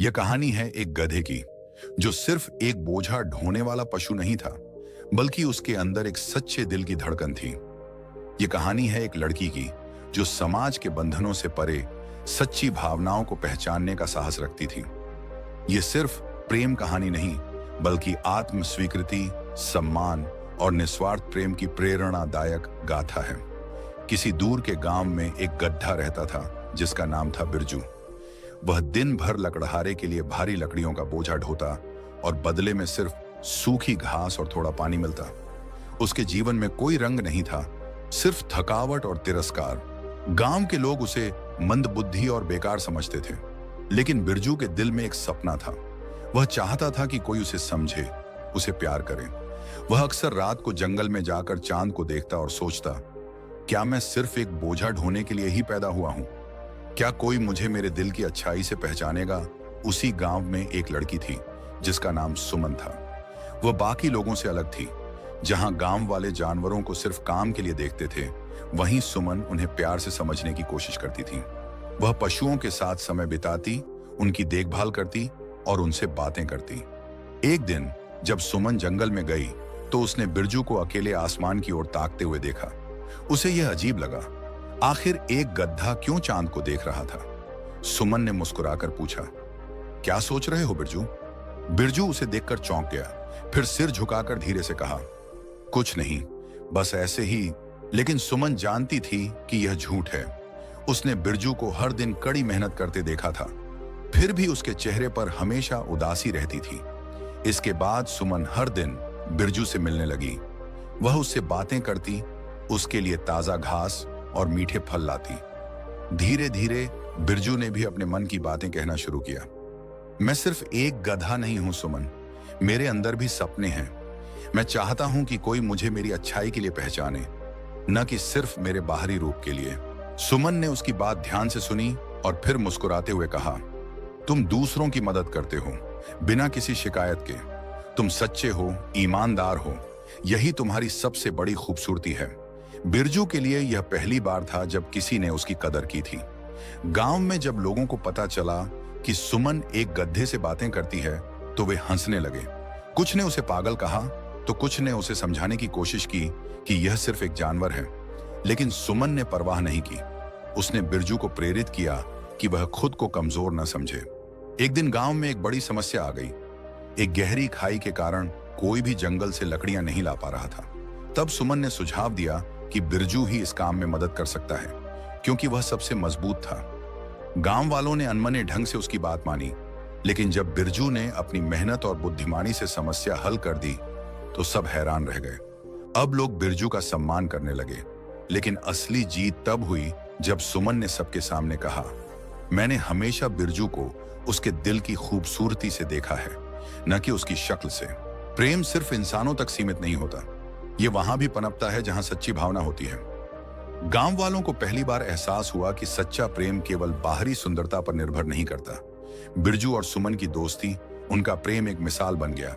यह कहानी है एक गधे की, जो सिर्फ एक बोझा ढोने वाला पशु नहीं था, बल्कि उसके अंदर एक सच्चे दिल की धड़कन थी। यह कहानी है एक लड़की की, जो समाज के बंधनों से परे सच्ची भावनाओं को पहचानने का साहस रखती थी। यह सिर्फ प्रेम कहानी नहीं, बल्कि आत्म स्वीकृति, सम्मान और निस्वार्थ प्रेम की प्रेरणादायक गाथा है। किसी दूर के गांव में एक गड्ढा रहता था, जिसका नाम था बिरजू। वह दिन भर लकड़हारे के लिए भारी लकड़ियों का बोझा ढोता और बदले में सिर्फ सूखी घास और थोड़ा पानी मिलता। उसके जीवन में कोई रंग नहीं था, सिर्फ थकावट और तिरस्कार। गांव के लोग उसे मंदबुद्धि और बेकार समझते थे, लेकिन बिरजू के दिल में एक सपना था। वह चाहता था कि कोई उसे समझे, उसे प्यार करे। वह अक्सर रात को जंगल में जाकर चांद को देखता और सोचता, क्या मैं सिर्फ एक बोझा ढोने के लिए ही पैदा हुआ हूं? क्या कोई मुझे मेरे दिल की अच्छाई से पहचानेगा? उसी गांव में एक लड़की थी, जिसका नाम सुमन था। वह बाकी लोगों से अलग थी। जहां गांव वाले जानवरों को सिर्फ काम के लिए देखते थे, वहीं सुमन उन्हें प्यार से समझने की कोशिश करती थी। वह पशुओं के साथ समय बिताती, उनकी देखभाल करती और उनसे बातें करती। एक दिन जब सुमन जंगल में गई, तो उसने बिरजू को अकेले आसमान की ओर ताकते हुए देखा। उसे यह अजीब लगा, आखिर एक गधा क्यों चांद को देख रहा था? सुमन ने मुस्कुराकर पूछा, क्या सोच रहे हो बिरजू? बिरजू उसे देखकर चौंक गया, फिर सिर झुकाकर धीरे से कहा, कुछ नहीं, बस ऐसे ही। लेकिन सुमन जानती थी कि यह झूठ है। उसने बिरजू को हर दिन कड़ी मेहनत करते देखा था, फिर भी उसके चेहरे पर हमेशा उदासी रहती थी। इसके बाद सुमन हर दिन बिरजू से मिलने लगी। वह उससे बातें करती, उसके लिए ताजा घास और मीठे फल लाती। धीरे धीरे बिरजू ने भी अपने मन की बातें कहना शुरू किया। मैं सिर्फ एक गधा नहीं हूं सुमन, मेरे अंदर भी सपने हैं। मैं चाहता हूं कि कोई मुझे मेरी अच्छाई के लिए पहचाने, न कि सिर्फ मेरे बाहरी रूप के लिए। सुमन ने उसकी बात ध्यान से सुनी और फिर मुस्कुराते हुए कहा, तुम दूसरों की मदद करते हो, बिना किसी शिकायत के। तुम सच्चे हो, ईमानदार हो, यही तुम्हारी सबसे बड़ी खूबसूरती है। बिरजू के लिए यह पहली बार था जब किसी ने उसकी कदर की थी। गांव में जब लोगों को पता चला कि सुमन एक गधे से बातें करती है, तो वे हंसने लगे। कुछ ने उसे पागल कहा, तो कुछ ने उसे समझाने की कोशिश की कि यह सिर्फ एक जानवर है। लेकिन सुमन ने परवाह नहीं की। उसने बिरजू को प्रेरित किया कि वह खुद को कमजोर न समझे। एक दिन गांव में एक बड़ी समस्या आ गई। एक गहरी खाई के कारण कोई भी जंगल से लकड़ियां नहीं ला पा रहा था। तब सुमन ने सुझाव दिया कि बिरजू ही इस काम में मदद कर सकता है, क्योंकि वह सबसे मजबूत था। गांव वालों ने अनमने ढंग से उसकी बात मानी, लेकिन जब बिरजू ने अपनी मेहनत और बुद्धिमानी से समस्या हल कर दी, तो सब हैरान रह गए। अब लोग बिरजू का सम्मान करने लगे। लेकिन असली जीत तब हुई जब सुमन ने सबके सामने कहा, मैंने हमेशा बिरजू को उसके दिल की खूबसूरती से देखा है, न कि उसकी शक्ल से। प्रेम सिर्फ इंसानों तक सीमित नहीं होता, ये वहां भी पनपता है जहां सच्ची भावना होती है। गांव वालों को पहली बार एहसास हुआ कि सच्चा प्रेम केवल बाहरी सुंदरता पर निर्भर नहीं करता। बिरजू और सुमन की दोस्ती, उनका प्रेम एक मिसाल बन गया।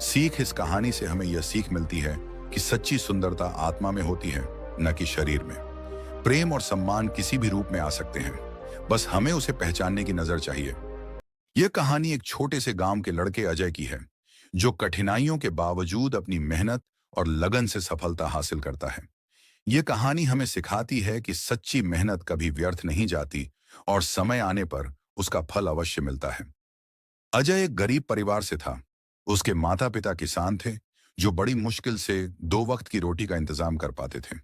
सीख इस कहानी से हमें यह सीख मिलती है कि सच्ची सुंदरता आत्मा में होती है, न कि शरीर में। प्रेम और सम्मान किसी भी रूप में आ सकते हैं, बस हमें उसे पहचानने की नजर चाहिए। यह कहानी एक छोटे से गांव के लड़के अजय की है, जो कठिनाइयों के बावजूद अपनी मेहनत और लगन से सफलता हासिल करता है। यह कहानी हमें सिखाती है कि सच्ची मेहनत कभी व्यर्थ नहीं जाती और समय आने पर उसका फल अवश्य मिलता है। अजय एक गरीब परिवार से था। उसके माता पिता किसान थे, जो बड़ी मुश्किल से 2 वक्त की रोटी का इंतजाम कर पाते थे।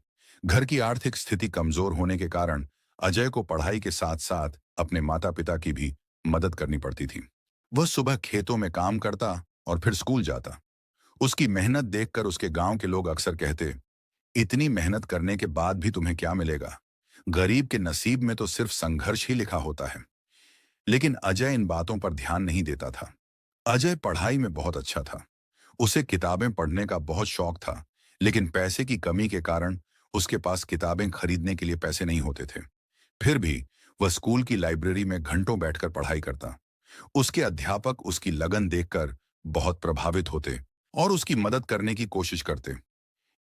घर की आर्थिक स्थिति कमजोर होने के कारण अजय को पढ़ाई के साथ साथ अपने माता पिता की भी मदद करनी पड़ती थी। वह सुबह खेतों में काम करता और फिर स्कूल जाता। उसकी मेहनत देखकर उसके गांव के लोग अक्सर कहते, इतनी मेहनत करने के बाद भी तुम्हें क्या मिलेगा? गरीब के नसीब में तो सिर्फ संघर्ष ही लिखा होता है। लेकिन अजय इन बातों पर ध्यान नहीं देता था। अजय पढ़ाई में बहुत अच्छा था। उसे किताबें पढ़ने का बहुत शौक था, लेकिन पैसे की कमी के कारण उसके पास किताबें खरीदने के लिए पैसे नहीं होते थे। फिर भी वह स्कूल की लाइब्रेरी में घंटों बैठकर पढ़ाई करता। उसके अध्यापक उसकी लगन देखकर बहुत प्रभावित होते और उसकी मदद करने की कोशिश करते।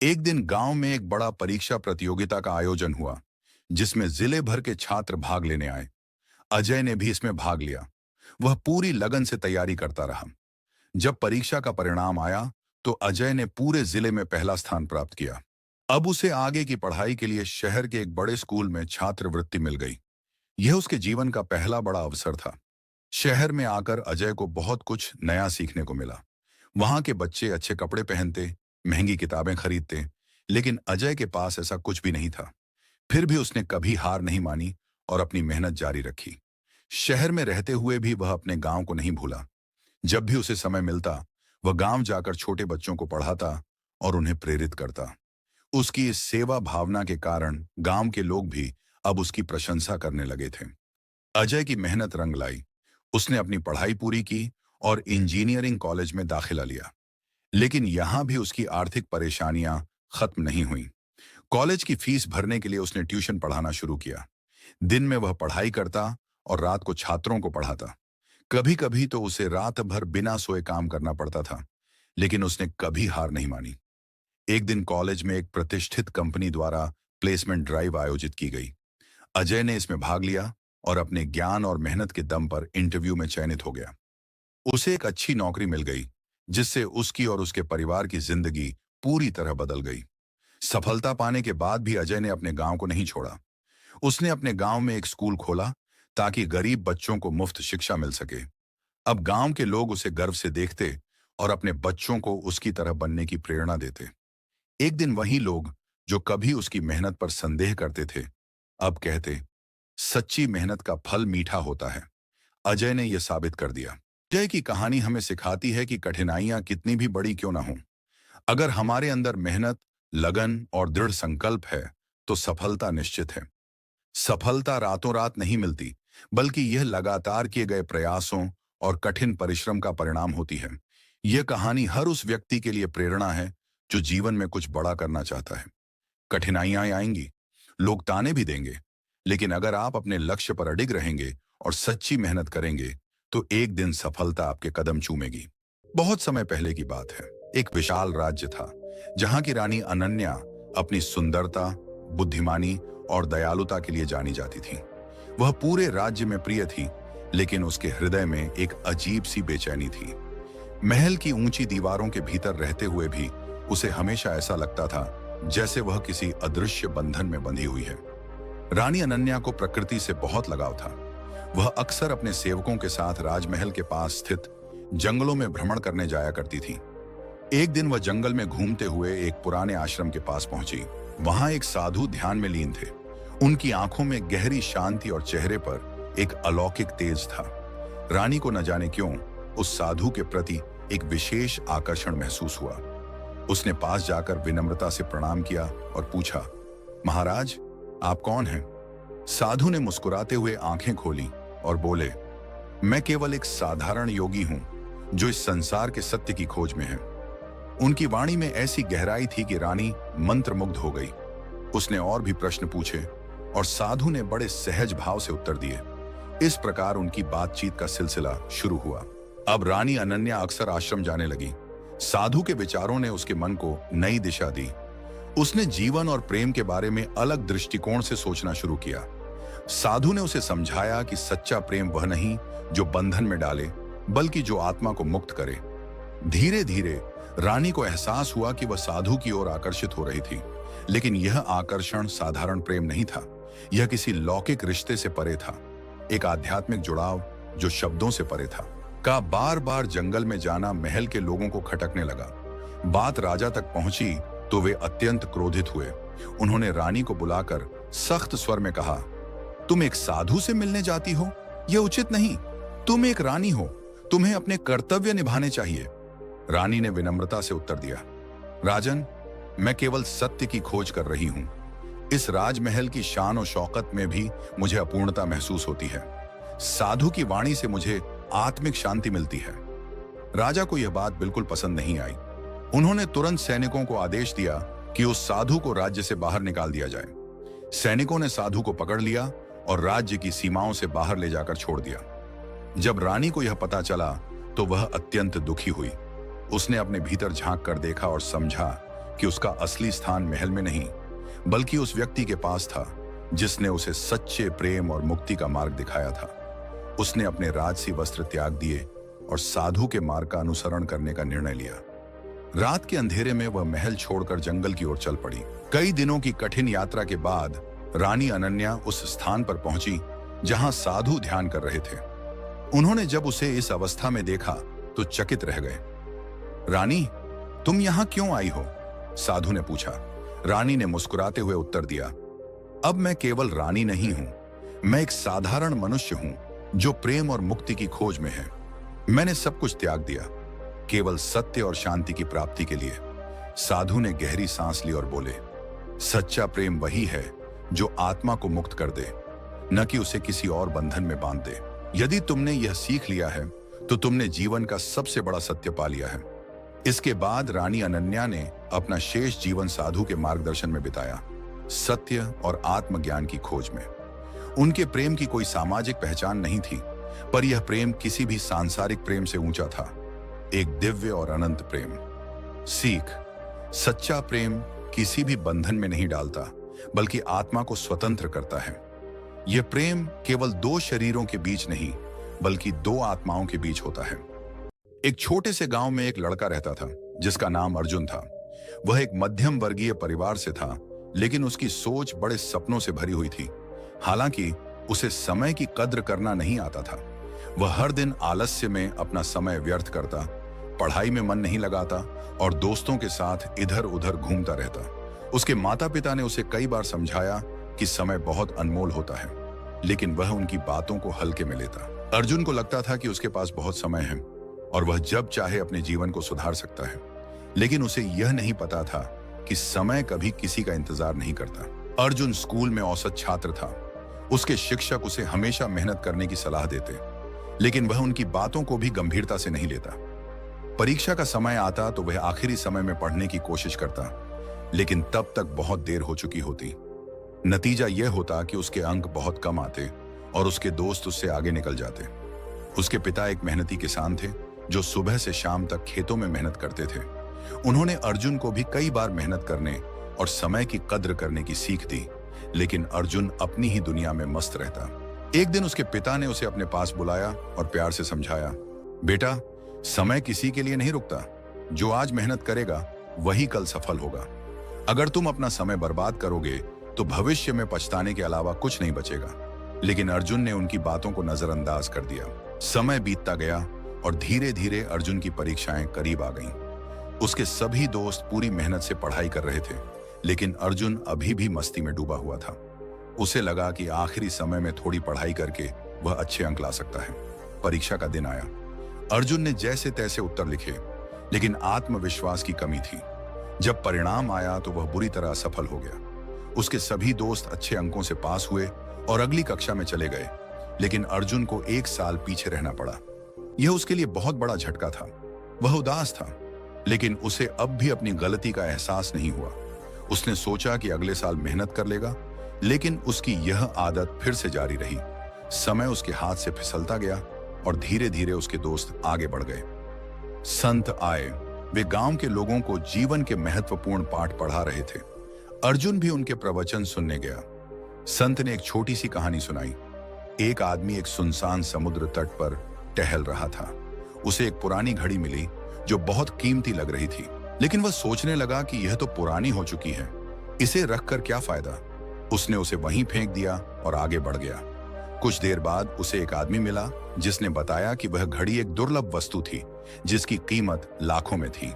एक दिन गांव में एक बड़ा परीक्षा प्रतियोगिता का आयोजन हुआ, जिसमें जिले भर के छात्र भाग लेने आए। अजय ने भी इसमें भाग लिया। वह पूरी लगन से तैयारी करता रहा। जब परीक्षा का परिणाम आया तो अजय ने पूरे जिले में पहला स्थान प्राप्त किया। अब उसे आगे की पढ़ाई के लिए शहर के एक बड़े स्कूल में छात्रवृत्ति मिल गई। यह उसके जीवन का पहला बड़ा अवसर था। शहर में आकर अजय को बहुत कुछ नया सीखने को मिला। वहां के बच्चे अच्छे कपड़े पहनते, महंगी किताबें खरीदते, लेकिन अजय के पास ऐसा कुछ भी नहीं था। फिर भी उसने कभी हार नहीं मानी और अपनी मेहनत जारी रखी। शहर में रहते हुए भी वह अपने गांव को नहीं भूला। जब भी उसे समय मिलता, वह गांव जाकर छोटे बच्चों को पढ़ाता और उन्हें प्रेरित करता। उसकी इस सेवा भावना के कारण गांव के लोग भी अब उसकी प्रशंसा करने लगे थे। अजय की मेहनत रंग लाई। उसने अपनी पढ़ाई पूरी की और इंजीनियरिंग कॉलेज में दाखिला लिया। लेकिन यहां भी उसकी आर्थिक परेशानियां खत्म नहीं हुईं। कॉलेज की फीस भरने के लिए उसने ट्यूशन पढ़ाना शुरू किया। दिन में वह पढ़ाई करता और रात को छात्रों को पढ़ाता। कभी कभी तो उसे रात भर बिना सोए काम करना पड़ता था, लेकिन उसने कभी हार नहीं मानी। एक दिन कॉलेज में एक प्रतिष्ठित कंपनी द्वारा प्लेसमेंट ड्राइव आयोजित की गई। अजय ने इसमें भाग लिया और अपने ज्ञान और मेहनत के दम पर इंटरव्यू में चयनित हो गया। उसे एक अच्छी नौकरी मिल गई, जिससे उसकी और उसके परिवार की जिंदगी पूरी तरह बदल गई। सफलता पाने के बाद भी अजय ने अपने गांव को नहीं छोड़ा। उसने अपने गांव में एक स्कूल खोला ताकि गरीब बच्चों को मुफ्त शिक्षा मिल सके। अब गांव के लोग उसे गर्व से देखते और अपने बच्चों को उसकी तरह बनने की प्रेरणा देते। एक दिन वही लोग जो कभी उसकी मेहनत पर संदेह करते थे, अब कहते, सच्ची मेहनत का फल मीठा होता है। अजय ने यह साबित कर दिया। अजय की कहानी हमें सिखाती है कि कठिनाइयां कितनी भी बड़ी क्यों ना हों, अगर हमारे अंदर मेहनत, लगन और दृढ़ संकल्प है तो सफलता निश्चित है। सफलता रातों रात नहीं मिलती, बल्कि यह लगातार किए गए प्रयासों और कठिन परिश्रम का परिणाम होती है। यह कहानी हर उस व्यक्ति के लिए प्रेरणा है जो जीवन में कुछ बड़ा करना चाहता है। कठिनाइयां आएंगी, लोग ताने भी देंगे, लेकिन अगर आप अपने लक्ष्य पर अडिग रहेंगे और सच्ची मेहनत करेंगे तो एक दिन सफलता आपके कदम चूमेगी। बहुत समय पहले की बात है। एक विशाल राज्य था जहां की रानी अनन्या अपनी सुंदरता, बुद्धिमानी और दयालुता के लिए जानी जाती थी। वह पूरे राज्य में प्रिय थी, लेकिन उसके हृदय में एक अजीब सी बेचैनी थी। महल की ऊंची दीवारों के भीतर रहते हुए भी उसे हमेशा ऐसा लगता था जैसे वह किसी अदृश्य बंधन में बंधी हुई है। रानी अनन्या को प्रकृति से बहुत लगाव था। वह अक्सर अपने सेवकों के साथ राजमहल के पास स्थित जंगलों में भ्रमण करने जाया करती थी। एक दिन वह जंगल में घूमते हुए एक पुराने आश्रम के पास पहुंची। वहां एक साधु ध्यान में लीन थे। उनकी आंखों में गहरी शांति और चेहरे पर एक अलौकिक तेज था। रानी को न जाने क्यों उस साधु के प्रति एक विशेष आकर्षण महसूस हुआ। उसने पास जाकर विनम्रता से प्रणाम किया और पूछा, महाराज, आप कौन हैं? साधु ने मुस्कुराते हुए आंखें खोली और बोले, मैं केवल एक साधारण योगी हूं जो इस संसार के सत्य की खोज में है। उनकी वाणी में ऐसी गहराई थी कि रानी मंत्रमुग्ध हो गई। उसने और भी प्रश्न पूछे और साधु ने बड़े सहज भाव से उत्तर दिए। इस प्रकार उनकी बातचीत का सिलसिला शुरू हुआ। अब रानी अनन्या अक्सर आश्रम जाने लगी। साधु के विचारों ने उसके मन को नई दिशा दी। उसने जीवन और प्रेम के बारे में अलग दृष्टिकोण से सोचना शुरू किया। साधु ने उसे समझाया कि सच्चा प्रेम वह नहीं जो बंधन में डाले, बल्कि जो आत्मा को मुक्त करे। धीरे धीरे रानी को एहसास हुआ कि वह साधु की ओर आकर्षित हो रही थी, लेकिन यह आकर्षण साधारण प्रेम नहीं था। यह किसी लौकिक रिश्ते से परे था, एक आध्यात्मिक जुड़ाव जो शब्दों से परे था। का बार बार जंगल में जाना महल के लोगों को खटकने लगा। बात राजा तक पहुंची तो वे अत्यंत क्रोधित हुए। उन्होंने रानी को बुलाकर सख्त स्वर में कहा, तुम एक साधु से मिलने जाती हो? यह उचित नहीं। तुम एक रानी हो, तुम्हें अपने कर्तव्य निभाने चाहिए। रानी ने विनम्रता से उत्तर दिया, राजन, मैं केवल सत्य की खोज कर रही हूं। इस राजमहल की शान और शौकत में भी मुझे अपूर्णता महसूस होती है। साधु की वाणी से मुझे आत्मिक शांति मिलती है। राजा को यह बात बिल्कुल पसंद नहीं आई। उन्होंने तुरंत सैनिकों को आदेश दिया कि उस साधु को राज्य से बाहर निकाल दिया जाए। सैनिकों ने साधु को पकड़ लिया और राज्य की सीमाओं से बाहर ले जाकर छोड़ दिया। जब रानी को यह पता चला तो वह अत्यंत दुखी हुई। उसने अपने भीतर झांक कर देखा और समझा कि उसका असली स्थान महल में नहीं, बल्कि उस व्यक्ति के पास था जिसने उसे सच्चे प्रेम और मुक्ति का मार्ग दिखाया था। उसने अपने राजसी वस्त्र त्याग दिए और साधु के मार्ग का अनुसरण करने का निर्णय लिया। रात के अंधेरे में वह महल छोड़कर जंगल की ओर चल पड़ी। कई दिनों की कठिन यात्रा के बाद रानी अनन्या उस स्थान पर पहुंची जहां साधु ध्यान कर रहे थे। उन्होंने जब उसे इस अवस्था में देखा तो चकित रह गए। रानी, तुम यहां क्यों आई हो? साधु ने पूछा। रानी ने मुस्कुराते हुए उत्तर दिया, अब मैं केवल रानी नहीं हूं, मैं एक साधारण मनुष्य हूं जो प्रेम और मुक्ति की खोज में है। मैंने सब कुछ त्याग दिया केवल सत्य और शांति की प्राप्ति के लिए। साधु ने गहरी सांस ली और बोले, सच्चा प्रेम वही है जो आत्मा को मुक्त कर दे, न कि उसे किसी और बंधन में बांध दे। यदि तुमने यह सीख लिया है तो तुमने जीवन का सबसे बड़ा सत्य पा लिया है। इसके बाद रानी अनन्या ने अपना शेष जीवन साधु के मार्गदर्शन में बिताया, सत्य और आत्मज्ञान की खोज में। उनके प्रेम की कोई सामाजिक पहचान नहीं थी, पर यह प्रेम किसी भी सांसारिक प्रेम से ऊंचा था, एक दिव्य और अनंत प्रेम। सीख, सच्चा प्रेम किसी भी बंधन में नहीं डालता, बल्कि आत्मा को स्वतंत्र करता है। यह प्रेम केवल दो शरीरों के बीच नहीं, बल्कि दो आत्माओं के बीच होता है। एक छोटे से गांव में एक लड़का रहता था जिसका नाम अर्जुन था। वह एक मध्यम वर्गीय परिवार से था, लेकिन उसकी सोच बड़े सपनों से भरी हुई थी। हालांकि उसे समय की कद्र करना नहीं आता था। वह हर दिन आलस्य में अपना समय व्यर्थ करता, पढ़ाई में मन नहीं लगाता और दोस्तों के साथ इधर उधर घूमता रहता। उसके माता पिता ने उसे कई बार समझाया कि समय बहुत अनमोल होता है, लेकिन वह उनकी बातों को हल्के में लेता। अर्जुन को लगता था कि उसके पास बहुत समय है और वह जब चाहे अपने जीवन को सुधार सकता है, लेकिन उसे यह नहीं पता था कि समय कभी किसी का इंतजार नहीं करता। अर्जुन स्कूल में औसत छात्र था। उसके शिक्षक उसे हमेशा मेहनत करने की सलाह देते, लेकिन वह उनकी बातों को भी गंभीरता से नहीं लेता। परीक्षा का समय आता तो वह आखिरी समय में पढ़ने की कोशिश करता, लेकिन तब तक बहुत देर हो चुकी होती। नतीजा यह होता कि उसके अंक बहुत कम आते और उसके दोस्त उससे आगे निकल जाते। उसके पिता एक मेहनती किसान थे जो सुबह से शाम तक खेतों में मेहनत करते थे। उन्होंने अर्जुन को भी कई बार मेहनत करने और समय की कद्र करने की सीख दी, लेकिन अर्जुन अपनी ही दुनिया में मस्त रहता। एक दिन उसके पिता ने उसे अपने पास बुलाया और प्यार से समझाया, बेटा, समय किसी के लिए नहीं रुकता। जो आज मेहनत करेगा वही कल सफल होगा। अगर तुम अपना समय बर्बाद करोगे तो भविष्य में पछताने के अलावा कुछ नहीं बचेगा। लेकिन अर्जुन ने उनकी बातों को नजरअंदाज कर दिया। समय बीतता गया और धीरे धीरे अर्जुन की परीक्षाएं करीब आ गईं। उसके सभी दोस्त पूरी मेहनत से पढ़ाई कर रहे थे, लेकिन अर्जुन अभी भी मस्ती में डूबा हुआ था। उसे लगा कि आखिरी समय में थोड़ी पढ़ाई करके वह अच्छे अंक ला सकता है। परीक्षा का दिन आया। अर्जुन ने जैसे तैसे उत्तर लिखे, लेकिन आत्मविश्वास की कमी थी। जब परिणाम आया तो वह बुरी तरह असफल हो गया। उसके सभी दोस्त अच्छे अंकों से पास हुए और अगली कक्षा में चले गए, लेकिन अर्जुन को 1 साल पीछे रहना पड़ा। यह उसके लिए बहुत बड़ा झटका था। वह उदास था, लेकिन उसे अब भी अपनी गलती का एहसास नहीं हुआ। उसने सोचा कि अगले साल मेहनत कर लेगा, लेकिन उसकी यह आदत फिर से जारी रही। समय उसके हाथ से फिसलता गया और धीरे धीरे उसके दोस्त आगे बढ़ गए। संत आए। वे गांव के लोगों को जीवन के महत्वपूर्ण पाठ पढ़ा रहे थे। अर्जुन भी उनके प्रवचन सुनने गया। संत ने एक छोटी सी कहानी सुनाई। एक आदमी एक सुनसान समुद्र तट पर टहल रहा था। उसे एक पुरानी घड़ी मिली जो बहुत कीमती लग रही थी, लेकिन वह सोचने लगा कि यह तो पुरानी हो चुकी है, इसे रखकर क्या फायदा। उसने उसे वहीं फेंक दिया और आगे बढ़ गया। कुछ देर बाद उसे एक आदमी मिला जिसने बताया कि वह घड़ी एक दुर्लभ वस्तु थी जिसकी कीमत लाखों में थी।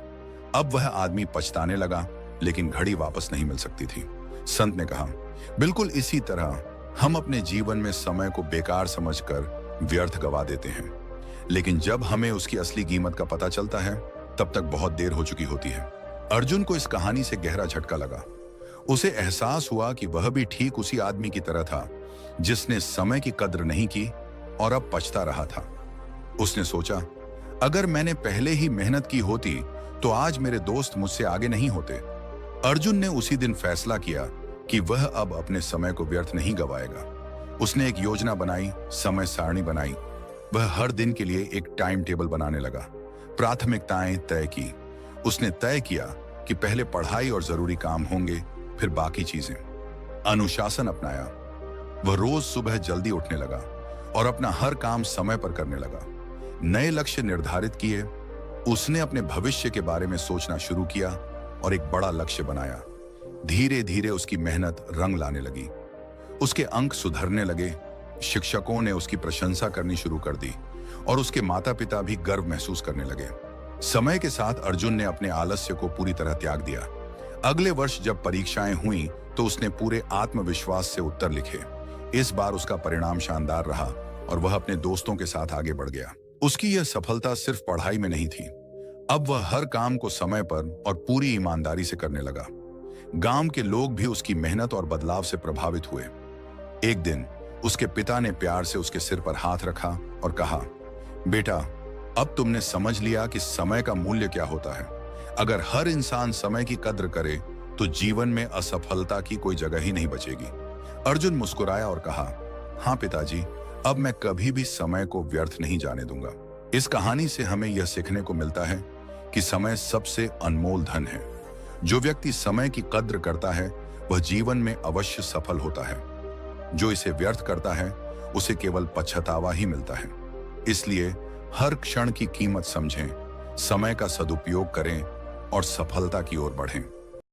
अब वह आदमी पछताने लगा, लेकिन घड़ी वापस नहीं मिल सकती थी। संत ने कहा, बिल्कुल इसी तरह हम अपने जीवन में समय को बेकार समझकर व्यर्थ गवा देते हैं, लेकिन जब हमें उसकी असली कीमत का पता चलता है तब तक बहुत देर हो चुकी होती है। अर्जुन को इस कहानी से गहरा झटका लगा। उसे एहसास हुआ कि वह भी ठीक उसी आदमी की तरह था जिसने समय की कद्र नहीं की और अब पछता रहा था। उसने सोचा, अगर मैंने पहले ही मेहनत की होती तो आज मेरे दोस्त मुझसे आगे नहीं होते। अर्जुन ने उसी दिन फैसला किया कि वह अब अपने समय को व्यर्थ नहीं गवाएगा। उसने एक योजना बनाई, समय सारणी बनाई। वह हर दिन के लिए एक टाइम टेबल बनाने लगा, प्राथमिकताएं तय की। उसने तय किया कि पहले पढ़ाई और जरूरी काम होंगे, फिर बाकी चीजें। अनुशासन अपनाया। वह रोज सुबह जल्दी उठने लगा। और अपना हर काम समय पर करने लगा। नए लक्ष्य निर्धारित किए, उसने अपने भविष्य के बारे में सोचना शुरू किया और एक बड़ा लक्ष्य बनाया। धीरे धीरे उसकी मेहनत रंग लाने लगी। उसके अंक सुधरने लगे, शिक्षकों ने उसकी प्रशंसा करनी शुरू कर दी और उसके माता पिता भी गर्व महसूस करने लगे। समय के साथ अर्जुन ने अपने आलस्य को पूरी तरह त्याग दिया। अगले वर्ष जब परीक्षाएं हुई तो उसने पूरे आत्मविश्वास से उत्तर लिखे। इस बार उसका परिणाम शानदार रहा और वह अपने दोस्तों के साथ आगे बढ़ गया। उसकी यह सफलता सिर्फ पढ़ाई में नहीं थी, अब वह हर काम को समय पर और पूरी ईमानदारी से करने लगा। गांव के लोग भी उसकी मेहनत और बदलाव से प्रभावित हुए। एक दिन उसके पिता ने प्यार से उसके सिर पर हाथ रखा और कहा, बेटा, अब तुमने समझ लिया कि समय का मूल्य क्या होता है। अगर हर इंसान समय की कद्र करे तो जीवन में असफलता की कोई जगह ही नहीं बचेगी। अर्जुन मुस्कुराया और कहा, हाँ पिताजी, अब मैं कभी भी समय को व्यर्थ नहीं जाने दूंगा। इस कहानी से हमें यह सीखने को मिलता है कि समय सबसे अनमोल धन है। जो व्यक्ति समय की कद्र करता है वह जीवन में अवश्य सफल होता है। जो इसे व्यर्थ करता है उसे केवल पछतावा ही मिलता है। इसलिए हर क्षण की कीमत समझें, समय का सदुपयोग करें और सफलता की ओर बढ़ें।